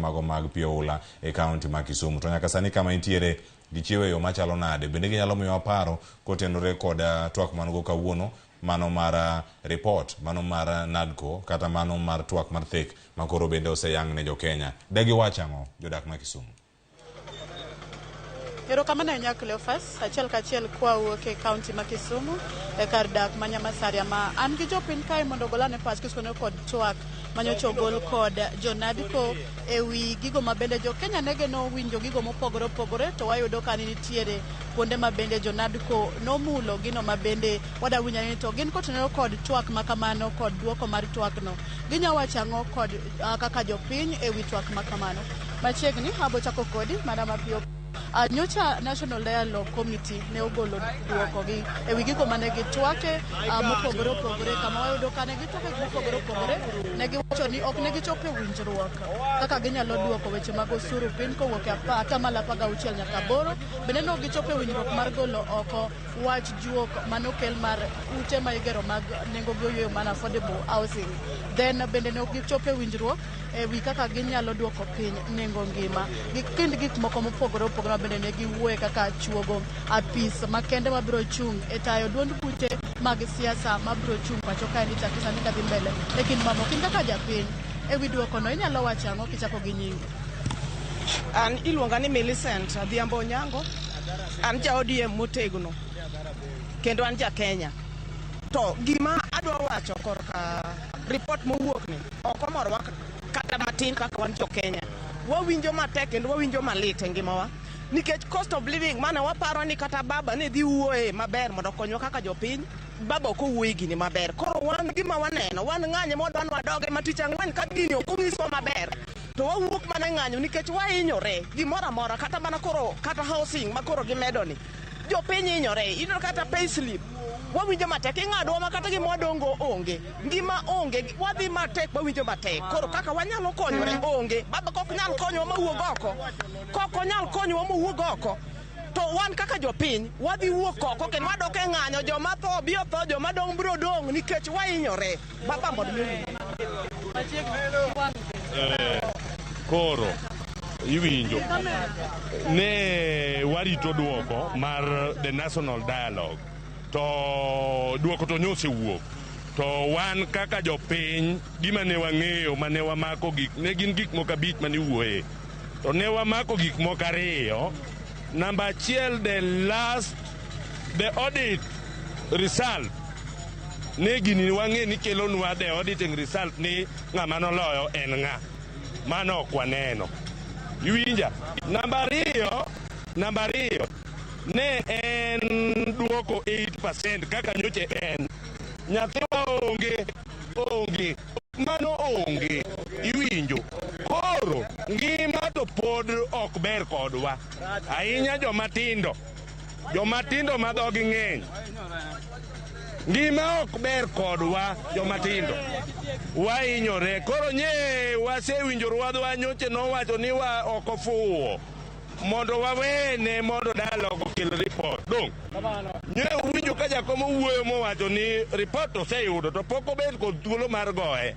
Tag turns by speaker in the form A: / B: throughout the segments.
A: mago mag Pioula e kaunti ma Kisumu. To nyaka sani kama intiere gichiwo yo machalo nade, bende ginyalo miyo paro kotenore kod twak mango kawuono, mano mar report, mano mar NADCO, kata mano mar twak mar thek makoro bende oseyang ne jo Kenya. Degi wachango jodak ma Kisumu.
B: Erokamano ahinya Cleophas, achiel kachiel kwa wuok e kaunti ma Kisumu e kar dak ma Nyamasaria ma an gi jopiny kae mondo golane pach kisone kod twak manyocha ogol kod jo-NADCO e wi gigo ma bende jo Kenya ne geno winjo gigo mopogore opogore, to wayudo ka nitiere kuonde ma bende jo-NADCO nomulo gino ma bende wada winjo ni to gin kotenore kod twak ma kamano kod duoko mar twakno. Ginya wachango kod kaka jopiny e wi twak ma kamano. Machiegni abo chako kodi Madam Apio. Nyocha National Dialogue Committee ne ogolo duoko gi e wi gigo mane gitwake mopogore opogore, kama wayudo ka ne gitwake mopogore opogore, ne giwacho ni ok ne gichope winjruok kaka ginyalo duoko weche mag osuru piny kowuok e atamalo 16 nyaka 8. Bende ne gichope winjruok mar golo oko wach juok manokel mar ute ma igero mag nengo goyo man affordable housing. Then bende ne gichope winjruok e wi kaka ginyalo duoko piny nengo ngima. Kind gik moko mopogore opogore bende ne giwuoye kaka chuogo apis makende mabiro chung e tayo duond buche mag siasa mabiro chung pacho kae ni chakisa ni kadhi mbele e kind mamoko. Kaka japiny e wi duoko no inyalo wachango kichako gi nyingi.
C: An iluonga ni Millicent Adhiambo Nyango. An ja ODM motegno kendo an ja Kenya. To gima adwa wacho korka report mowuok ni ok omorwa kata matin kaka wan jo Kenya. Wawinjo matek kendo wawinjo malit e ngimawa nikech cost of living mane waparo ni kata baba ne dhi wuoye maber mondo konyo kaka jopiny, baba ok owuoye gini maber. Koro wan gima waneno, wan ng'anye modwan wadoge matich ang'wen ka gini ok onyiswa maber, to wawuok mana ng'anyo nikech wahinyore gimoro amora, kata mana koro kata housing makoro gimedo ni jopiny hinyore. Iyudo kata payslip wawinjo matek, ing'adwa ma kata gima wadongo onge, ngima onge, wadhi matek, wawinjo matek. Koro kaka wanyalo konyore onge, baba kok nyal konyowa mawuog oko, kok onyal konyowa mawuog oko, to wan kaka jopiny wadhi wuok oko kendo wadok e ng'anyo. Joma tho biro tho, joma dong biro dong nikech wahinyore. Baba mondo
D: koro iwinjo ne warito duoko mar the National Dialogue, to duoko to nyose wuok, to wan kaka jopiny gima ne wang'eyo mane wamako gik ne gin gik moko abich mane wuoye, to ne wamako gik moko ariyo. Number 1, the audit result ne gini wang'e ni kelonwa the auditing result ni ng'ama noloyo en ng'a, mano ok waneno. Iwinja. Number 2 ne en duoko 8% kaka nyoche en. Nyathiwa onge, mano onge. Iwinjo. Koro ngima to pod ok ber kodwa. Ahinya jomatindo ma dhogi ng'eny. Ngima ok ber kodwa jomatindo. Wahinyore. Koro nye wasewinjo ruodhwa nyoche nowacho ni wa ok ofuwo mondo wawene mondo dialogue okel report. Dong nye winjo ka jakom wuoyo mowacho ni report oseyudo to pok obed kod thuolo mar goye.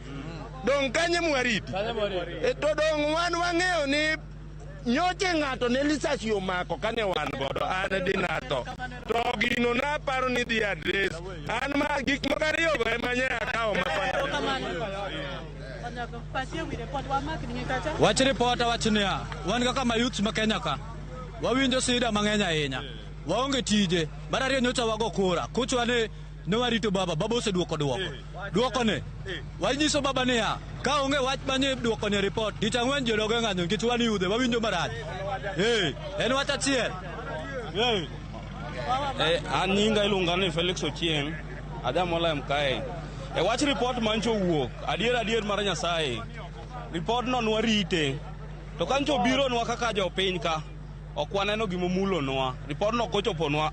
D: Dong kanye mwariti? To dong wan wang'eyo ni nyoche ng'ato ne lisasi omako kane wan godo an dinato, to gino naparo ni dhi address an ma gik makariyo go ema nye akawo
E: wach report wach niya, wan kaka mayuth ma Kenya ka wawinjo sida mang'eny ahinya, waonge tije. Mar ariyo nyocha wago kura kuchwa ne warito baba oseduoko duoko ne wanyiso baba niya, ka onge wach manye duoko ne report dich ang'wen jodoge ng'anyo nikech wan yudhe wawinjo marach. En wach achiel.
F: An nyinga iluonga ni Felix Ochieng, Adamola Mkae. Wach report mancho wuok adier mar Nyasaye. Report no nwarite, to kancho biro nwa kaka jopiny ka ok waneno gimomulo nwa. Report no kochoponwa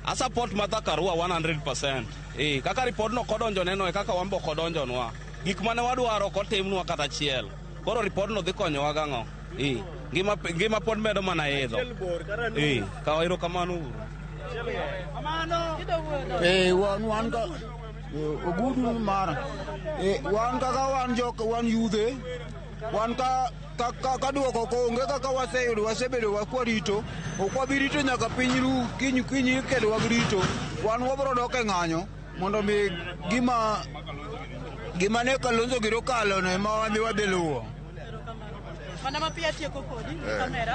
F: a support Martha Karua 100%. Kaka report no kodonjo neno kaka wambo kodonjo nwa. Gik mane wadwaro kotimnwa kata achiel. Koro report no dhi konyowa gang'o. Ngima pod medo mana idho. Kawairo kamano.
G: Wan ka ogudu mara. Wan kaka wan yudhe wan ka duoko ko onge kaka waseyudo wasebedo wakwarito okwabirito nyaka piny ru kinyi kendo wagrito wan wabro dok e ng'anyo mondo mi gima ne Kalonzo giro kalo ne ma wan wadhi luwo.
B: Mana mapia tieko kodi kamera.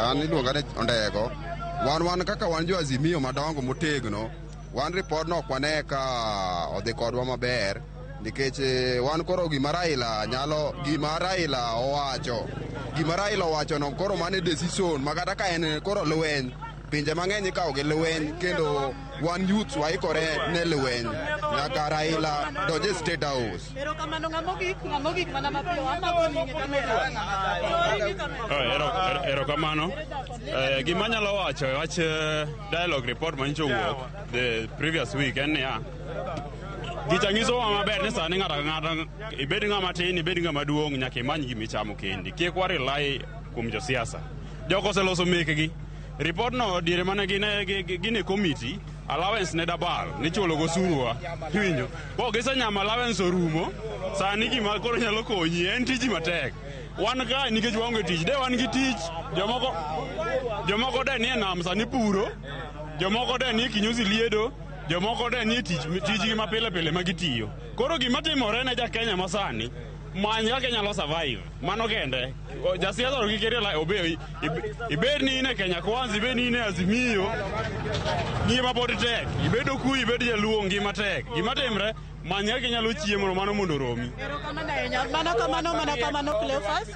H: An iluonga ne Ondego. Wan kaka wan jo Azimio madongo motegno. Wan report no kwane ka odhi kodwa maber nikech wan koro gima Raila owacho no koro mane decision makata ka en koro lweny pinje mang'eny ikawo gi lweny kendo wan youth waikore ne lweny nyaka Raila donje State House.
B: Erokamano ng'amogik mana mapiyo amako ninge kamera.
F: Erokamano. Gima nyalo wacho wach dialogue report manyicho wuok the previous week en niya gicha nyisowa maber ni sani ng'ato ka ng'ato ibed ng'ama tin ibed ng'ama duong' nyaka imany gimichamo kendi kik warilai kuom josiasa. Joko oseloso mekgi. Report no diere mane gine committee allowance ne dabal ni chulo go surwa winjo bo gisenyama allowance orumo sani gima koro nyalo konyi en tiji matek wan ka nikech waonge tich de wan gi tich jomoko de ni nam sani puro jomoko de ni kinyozi liedo jomoko de ni tijgi mapile pile magitiyo koro gima timore ne ja Kenya masani many kaka nyalo survive mano kende jasiasa ro gikere la obe ibed ni ne Kenya Kwanza ibed ni ne Azimio ngima pod tek ibedo ku ibed jaluo ngima tek gima timre many kaka nyalo chiemo mano mondo romi.
B: Mana kamano Cleophas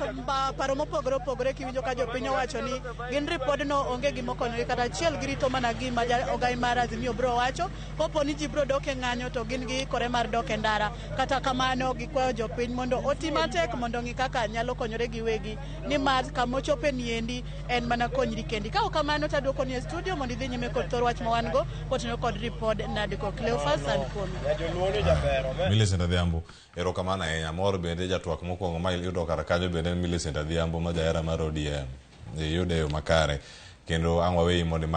B: paro mopogore opogore kiwinjo ka jopiny owacho ni gin ripod no onge gimokonyo kata achiel girito mana gima ogai mar Azimio bro wacho popo ni ji bro dok e ng'anyo to gin gi kore mar dok e ndara kata kamano gikwayo jopiny mondo oti matek mondo ng'i kaka nyalo konyore giwegi ni mar kamochope niendi en mana konyri kendi ka kamano taduoko ni e studio mondo idhi nyime kod thor wach ma wan go potino kod ripod nadiko Cleophas and Komi.
A: Millicent Adhiambo, erokamano ahinya. Moro bende jatwak mokwongo ma yudo kar kanyo bende Millicent Adhiambo ma jaera mar ODM. Yude yo makare kendo ang' waweyi mondo